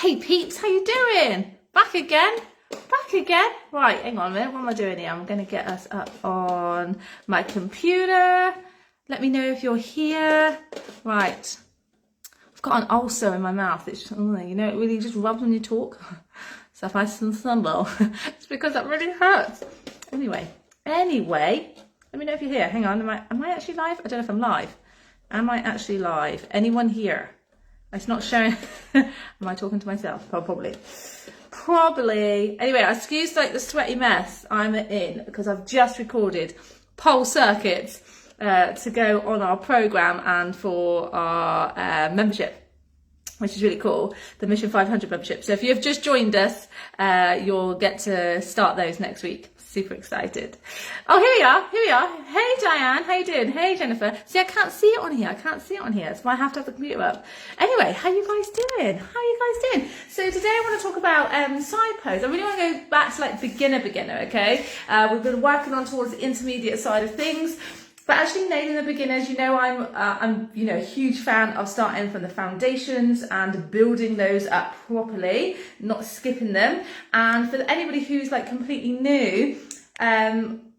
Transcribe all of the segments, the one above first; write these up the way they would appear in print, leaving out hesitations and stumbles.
Hey peeps, how you doing? Back again? Back again? Right, hang on a minute, what am I doing here? I'm going to get us up on my computer. Let me know if you're here. Right, I've got an ulcer in my mouth. It's, you know, it really just rubs when you talk. So if I stumble, it's because that really hurts. Anyway, let me know if you're here. Hang on, am I actually live? I don't know if I'm live. Am I actually live? Anyone here? It's not showing. Am I talking to myself? Probably. Anyway, excuse like the sweaty mess I'm in because I've just recorded pole circuits to go on our program and for our membership, which is really cool, the Mission 500 membership. So if you've just joined us, you'll get to start those next week. Super excited. Oh, here we are. Hey, Diane, how you doing? Hey, Jennifer. See, I can't see it on here. That's why I have to have the computer up. Anyway, how you guys doing? So today I want to talk about side pose. I really want to go back to like beginner, okay? We've been working on towards the intermediate side of things. But actually nailing the beginners, you know, I'm a huge fan of starting from the foundations and building those up properly, not skipping them. And for anybody who's like completely new,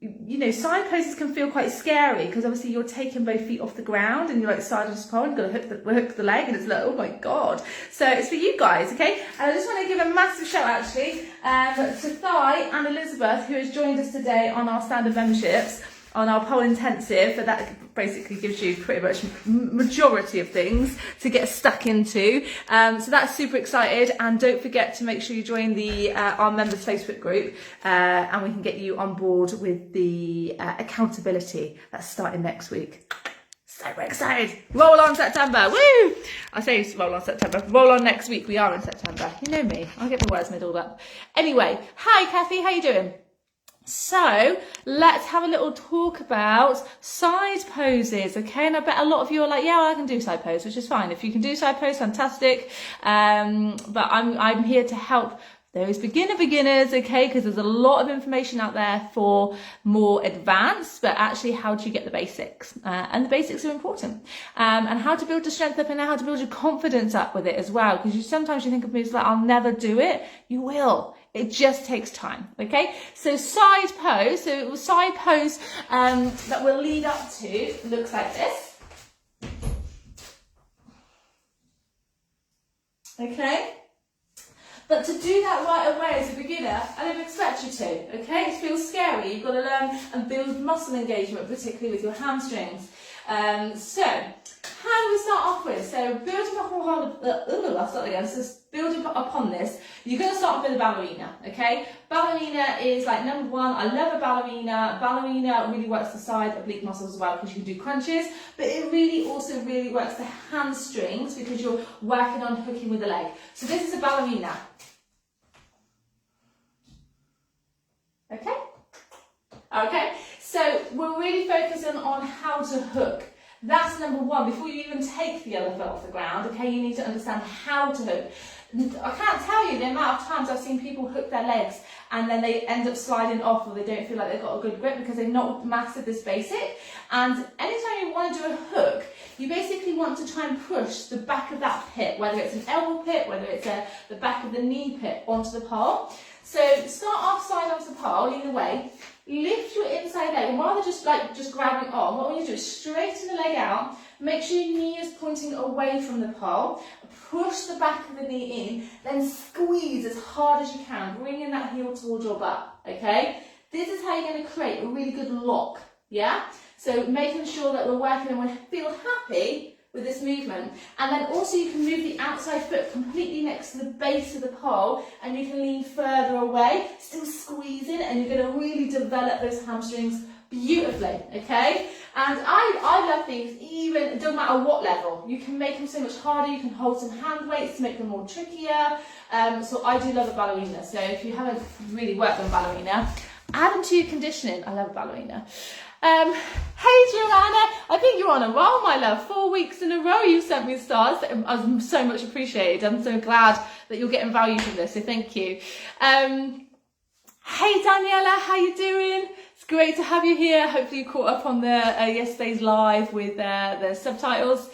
you know, side poses can feel quite scary because obviously you're taking both feet off the ground and you're like side of the pole and you've got to hook the leg and it's like, oh my God. So it's for you guys, okay? And I just want to give a massive shout actually to Thai and Elizabeth who has joined us today on our standard memberships on our pole intensive. But that basically gives you pretty much majority of things to get stuck into. So that's super excited, and don't forget to make sure you join the our members Facebook group, and we can get you on board with the accountability that's starting next week. So excited. Roll on September. Woo! I say roll on September. Roll on next week. We are in September. You know me. I'll get my words middled up. Anyway, hi Kathy, how you doing? So let's have a little talk about side poses, okay? And I bet a lot of you are like, yeah, well, I can do side pose, which is fine. If you can do side pose, fantastic. But I'm here to help those beginners, okay? Because there's a lot of information out there for more advanced, but actually how do you get the basics? And the basics are important. And how to build your strength up and how to build your confidence up with it as well. Because sometimes you think of moves like, I'll never do it. You will. It just takes time, okay? So side pose, that will lead up to looks like this. Okay? But to do that right away as a beginner, I don't expect you to, okay? It feels scary. You've got to learn and build muscle engagement, particularly with your hamstrings. So how do we start off with? So building upon this, you're going to start off with a ballerina, okay? Ballerina is like number one. I love a ballerina. Ballerina really works the side oblique muscles as well because you can do crunches, but it really also works the hamstrings because you're working on hooking with the leg. So this is a ballerina. Okay, so we're really focusing on how to hook. That's number one. Before you even take the other foot off the ground, okay, you need to understand how to hook. I can't tell you the amount of times I've seen people hook their legs and then they end up sliding off or they don't feel like they've got a good grip because they've not mastered this basic. And anytime you want to do a hook, you basically want to try and push the back of that pit, whether it's an elbow pit, whether it's the back of the knee pit onto the pole. So start off side onto the pole, either way. Lift your inside leg, and rather just grabbing on, what we need to do is straighten the leg out, make sure your knee is pointing away from the pole, push the back of the knee in, then squeeze as hard as you can, bringing that heel towards your butt, okay? This is how you're going to create a really good lock, yeah? So making sure that we're working and we feel happy with this movement. And then also you can move the outside foot completely next to the base of the pole and you can lean further away, still squeezing, and you're going to really develop those hamstrings beautifully, okay? And I love these, even, it doesn't matter what level. You can make them so much harder, you can hold some hand weights to make them more trickier. So I do love a ballerina. So if you haven't really worked on ballerina, add them to your conditioning. I love a ballerina. Hey Joanna, I think you're on a roll, my love. 4 weeks in a row you sent me stars. I'm so much appreciated. I'm so glad that you're getting value from this, so thank you. Hey Daniela, how you doing? It's great to have you here. Hopefully you caught up on the yesterday's live with the subtitles.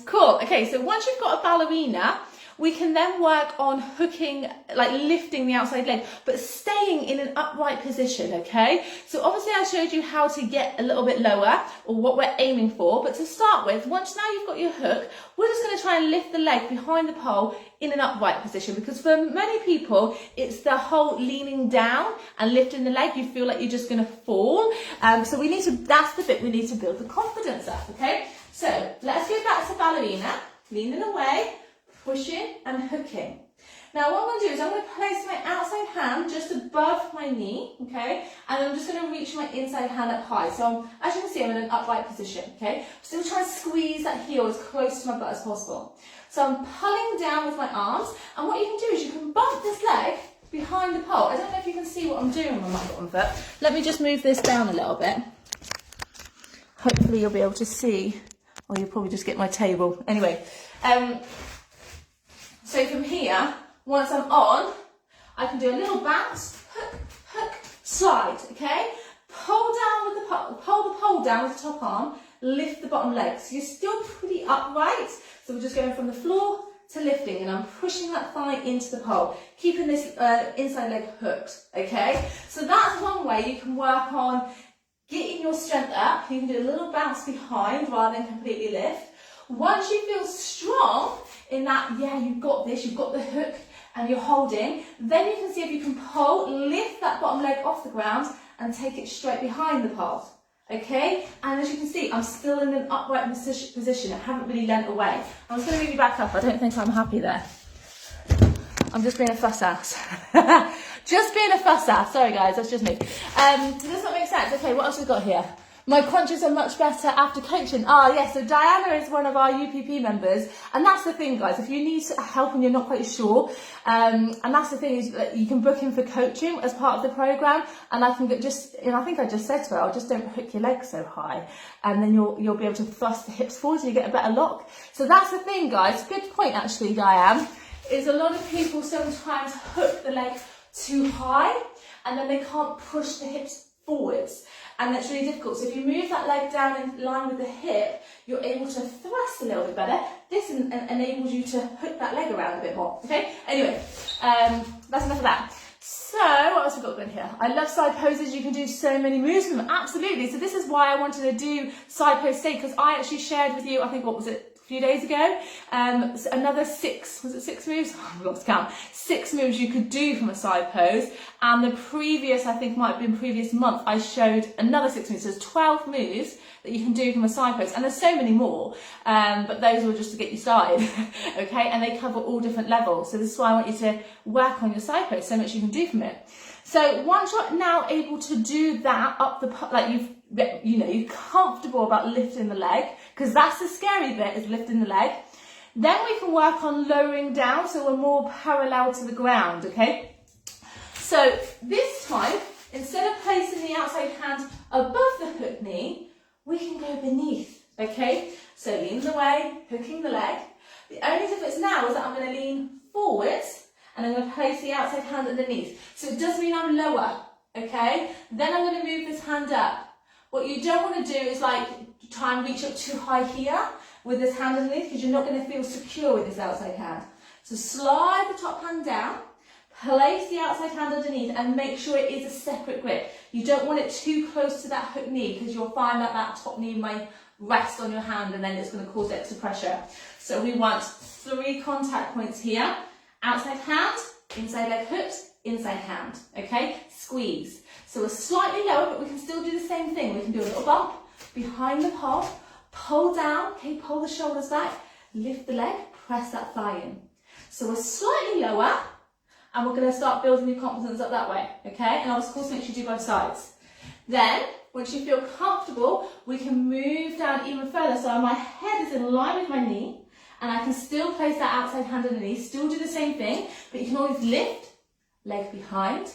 Cool. Okay, so once you've got a ballerina, we can then work on hooking, like lifting the outside leg, but staying in an upright position, okay? So obviously I showed you how to get a little bit lower, or what we're aiming for, but to start with, once now you've got your hook, we're just going to try and lift the leg behind the pole in an upright position, because for many people, it's the whole leaning down and lifting the leg, you feel like you're just going to fall. So we need to, that's the bit we need to build the confidence up, okay? So let's go back to ballerina, leaning away, pushing and hooking. Now what I'm going to do is I'm going to place my outside hand just above my knee, okay? And I'm just going to reach my inside hand up high. So as you can see, I'm in an upright position, okay? Still trying to squeeze that heel as close to my butt as possible. So I'm pulling down with my arms, and what you can do is you can bump this leg behind the pole. I don't know if you can see what I'm doing with my bottom foot. Let me just move this down a little bit. Hopefully you'll be able to see, or you'll probably just get my table. Anyway, so from here, once I'm on, I can do a little bounce, hook, hook, slide, okay? Pull down with the pole, pull the pole down with the top arm, lift the bottom leg. So you're still pretty upright. So we're just going from the floor to lifting, and I'm pushing that thigh into the pole, keeping this inside leg hooked, okay? So that's one way you can work on getting your strength up. You can do a little bounce behind rather than completely lift. Once you feel strong in that, yeah, you've got this, you've got the hook and you're holding, then you can see if you can pull, lift that bottom leg off the ground and take it straight behind the pole, okay? And as you can see, I'm still in an upright position. I haven't really leant away. I'm just going to move you back up. I don't think I'm happy there. I'm just being a fuss ass. Just being a fuss ass. Sorry guys, that's just me. Does that make sense? Okay, what else we got here? My crunches are much better after coaching. Ah, yes, so Diana is one of our UPP members. And that's the thing, guys. If you need help and you're not quite sure, and that's the thing, is you can book in for coaching as part of the program. And I can just, and I think I just said to her, I'll just don't hook your legs so high. And then you'll be able to thrust the hips forward so you get a better lock. So that's the thing, guys. Good point, actually, Diane, is a lot of people sometimes hook the leg too high and then they can't push the hips forwards. And that's really difficult. So if you move that leg down in line with the hip, you're able to thrust a little bit better. This enables you to hook that leg around a bit more. Okay? Anyway, that's enough of that. So, what else have we got going here? I love side poses. You can do so many moves with them. Absolutely. So this is why I wanted to do side pose today, because I actually shared with you, I think, what was it? A few days ago, another 6 moves? Oh, I've lost count. 6 moves you could do from a side pose, and the previous, I think might have been previous month, I showed another 6 moves. So there's 12 moves that you can do from a side pose, and there's so many more, but those were just to get you started, okay, and they cover all different levels. So this is why I want you to work on your side pose, so much you can do from it. So once you're now able to do that up the, like you're comfortable about lifting the leg, because that's the scary bit, is lifting the leg. Then we can work on lowering down, so we're more parallel to the ground, okay? So this time, instead of placing the outside hand above the hook knee, we can go beneath, okay? So leaning away, hooking the leg. The only difference now is that I'm going to lean forwards, and I'm going to place the outside hand underneath. So it does mean I'm lower, okay? Then I'm going to move this hand up. What you don't want to do is like try and reach up too high here with this hand underneath, because you're not going to feel secure with this outside hand. So slide the top hand down, place the outside hand underneath, and make sure it is a separate grip. You don't want it too close to that hook knee, because you'll find that that top knee might rest on your hand and then it's going to cause extra pressure. So we want 3 contact points here. Outside hand, inside leg hooked, inside hand, okay? Squeeze. So we're slightly lower, but we can still do the same thing. We can do a little bump behind the pole, pull down, okay, pull the shoulders back, lift the leg, press that thigh in. So we're slightly lower, and we're going to start building your confidence up that way, okay? And of course, make sure you do both sides. Then, once you feel comfortable, we can move down even further. So my head is in line with my knee, and I can still place that outside hand underneath, still do the same thing, but you can always lift, leg behind.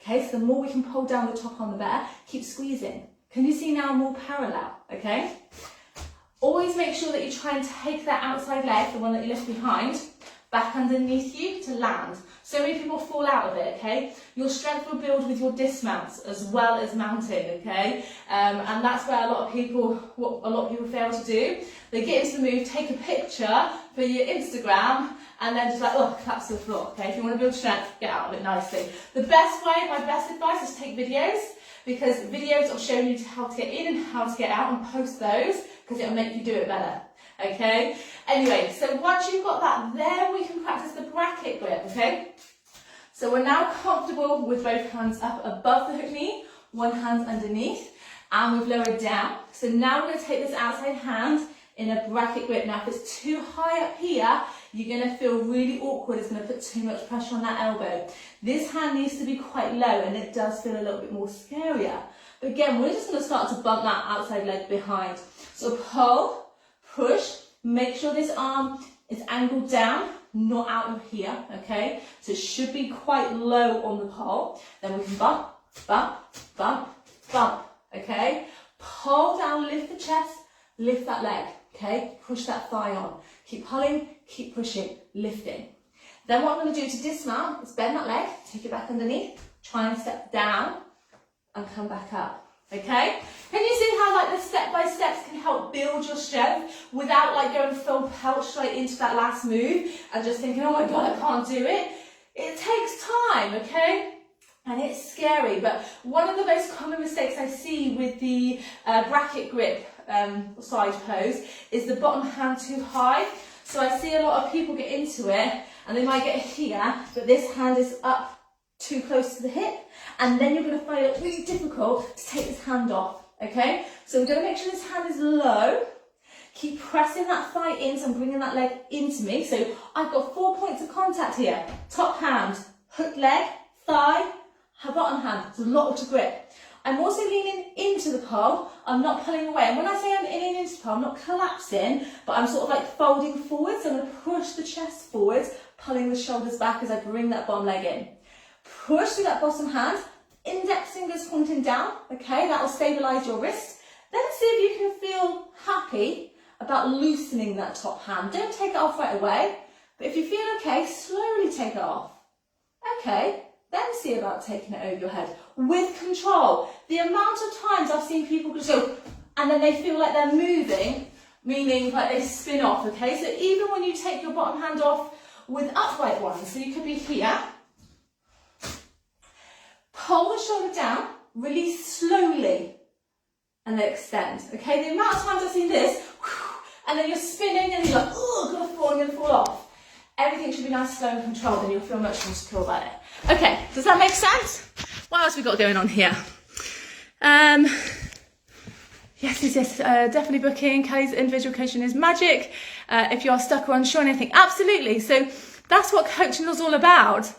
Okay, so the more we can pull down the top on the better. Keep squeezing. Can you see now I'm more parallel, okay? Always make sure that you try and take that outside leg, the one that you lift behind, back underneath you to land. So many people fall out of it, okay? Your strength will build with your dismounts as well as mounting, okay? And that's where what a lot of people fail to do. They get into the move, take a picture for your Instagram, and then just like, oh, collapse to the floor, okay? If you want to build strength, get out of it nicely. The best way, my best advice is take videos, because videos of showing you how to get in and how to get out, and post those, because it'll make you do it better, okay? Anyway, so once you've got that, then we can practice the bracket grip, okay? So we're now comfortable with both hands up above the hook knee, one hand underneath, and we've lowered down. So now we're going to take this outside hand in a bracket grip. Now if it's too high up here, you're going to feel really awkward. It's going to put too much pressure on that elbow. This hand needs to be quite low, and it does feel a little bit more scarier. But again, we're just going to start to bump that outside leg behind. So pull, push, make sure this arm is angled down, not out of here, okay? So it should be quite low on the pole. Then we can bump, bump, bump, bump, okay? Pull down, lift the chest, lift that leg, okay? Push that thigh on. Keep pulling, keep pushing, lifting. Then what I'm going to do to dismount is bend that leg, take it back underneath, try and step down and come back up. Okay? Can you see how like the step-by-steps can help build your strength without like going full pelt straight into that last move and just thinking, oh my God, I can't do it. It takes time, okay? And it's scary, but one of the most common mistakes I see with the bracket grip side pose is the bottom hand too high. So I see a lot of people get into it and they might get here, but this hand is up too close to the hip, and then you're going to find it really difficult to take this hand off, okay? So we're going to make sure this hand is low. Keep pressing that thigh in, so I'm bringing that leg into me. So I've got 4 points of contact here. Top hand, hook leg, thigh, her bottom hand. There's a lot to grip. I'm also leaning into the pole. I'm not pulling away. And when I say I'm leaning into the pole, I'm not collapsing, but I'm sort of like folding forwards. So I'm going to push the chest forwards, pulling the shoulders back as I bring that bottom leg in. Push through that bottom hand, index fingers pointing down, okay, that will stabilise your wrist. Then see if you can feel happy about loosening that top hand. Don't take it off right away, but if you feel okay, slowly take it off. Okay, then see about taking it over your head with control. The amount of times I've seen people just go, and then they feel like they're moving, meaning like they spin off, okay? So even when you take your bottom hand off with upright ones, so you could be here, pull the shoulder down, release slowly, and then extend. Okay, the amount of times I've seen this, and then you're spinning and you're like, oh, I'm gonna fall off. Everything should be nice, slow and controlled, and you'll feel much more secure about it. Okay, does that make sense? What else have we got going on here? Yes, definitely booking. Kelly's individual coaching is magic. If you are stuck or unsure on anything, absolutely. So that's what coaching is all about,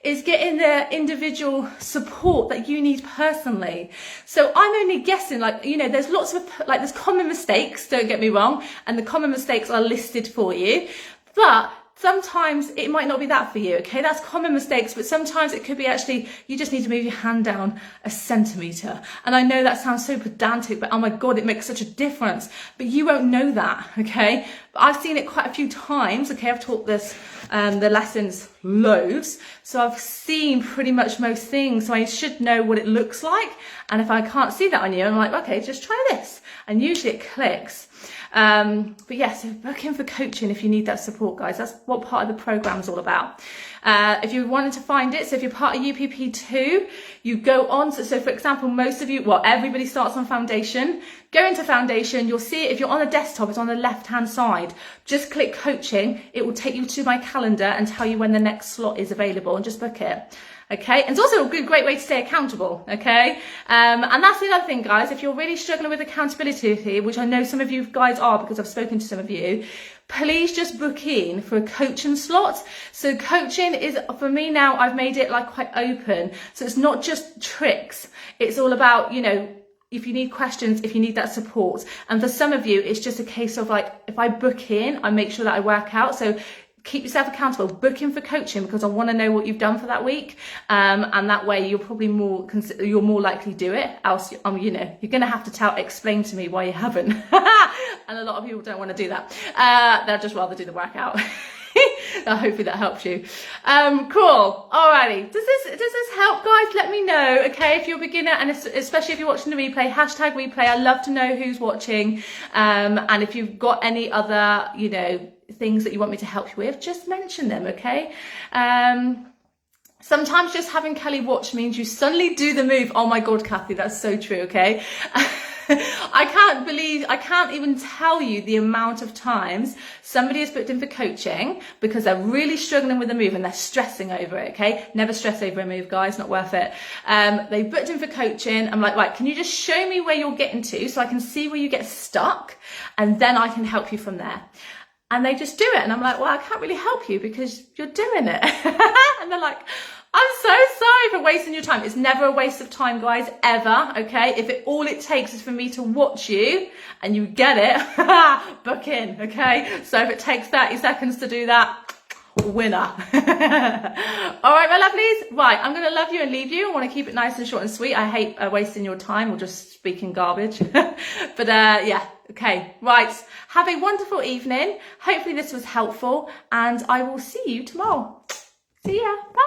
is getting the individual support that you need personally. So I'm only guessing, like, you know, there's lots of, like, there's common mistakes, don't get me wrong, and the common mistakes are listed for you, but sometimes it might not be that for you, okay? That's common mistakes, but sometimes it could be actually, you just need to move your hand down a centimetre. And I know that sounds so pedantic, but oh my God, it makes such a difference. But you won't know that, okay? But I've seen it quite a few times, okay? I've taught this, the lessons loads. So I've seen pretty much most things, so I should know what it looks like. And if I can't see that on you, I'm like, okay, just try this. And usually it clicks. But yeah, so book in for coaching if you need that support, guys. That's what part of the program is all about. If you wanted to find it, so if you're part of UPP2, you go on. So for example, most of you, well, everybody starts on foundation. Go into foundation. You'll see it. If you're on the desktop, it's on the left-hand side. Just click coaching. It will take you to my calendar and tell you when the next slot is available, and just book it. Okay, and it's also a great way to stay accountable, okay? And that's the other thing, guys. If you're really struggling with accountability, which I know some of you guys are because I've spoken to some of you, please just book in for a coaching slot. So coaching is, for me now, I've made it like quite open. So it's not just tricks. It's all about, you know, if you need questions, if you need that support. And for some of you, it's just a case of like, if I book in, I make sure that I work out. So keep yourself accountable, book in for coaching, because I want to know what you've done for that week, and that way you're probably more likely to do it. Else, you know, you're going to have to explain to me why you haven't, and a lot of people don't want to do that. They'll just rather do the workout. Hopefully that helps you. Cool. Alrighty. Does this help, guys? Let me know, okay? If you're a beginner, and especially if you're watching the replay, #replay. I love to know who's watching. And if you've got any other, you know, things that you want me to help you with, just mention them, okay? Sometimes just having Kelly watch means you suddenly do the move. Oh my God, Kathy, that's so true, okay? I can't even tell you the amount of times somebody has booked in for coaching because they're really struggling with the move and they're stressing over it, okay? Never stress over a move, guys, not worth it. They booked in for coaching. I'm like, right, can you just show me where you're getting to so I can see where you get stuck and then I can help you from there. And they just do it. And I'm like, well, I can't really help you because you're doing it. And they're like, I'm so sorry for wasting your time. It's never a waste of time, guys, ever, okay? If all it takes is for me to watch you and you get it, book in, okay? So if it takes 30 seconds to do that, winner. All right, my lovelies. Right, I'm going to love you and leave you. I want to keep it nice and short and sweet. I hate wasting your time or just speaking garbage. But yeah, okay, right. Have a wonderful evening. Hopefully this was helpful and I will see you tomorrow. See ya. Bye.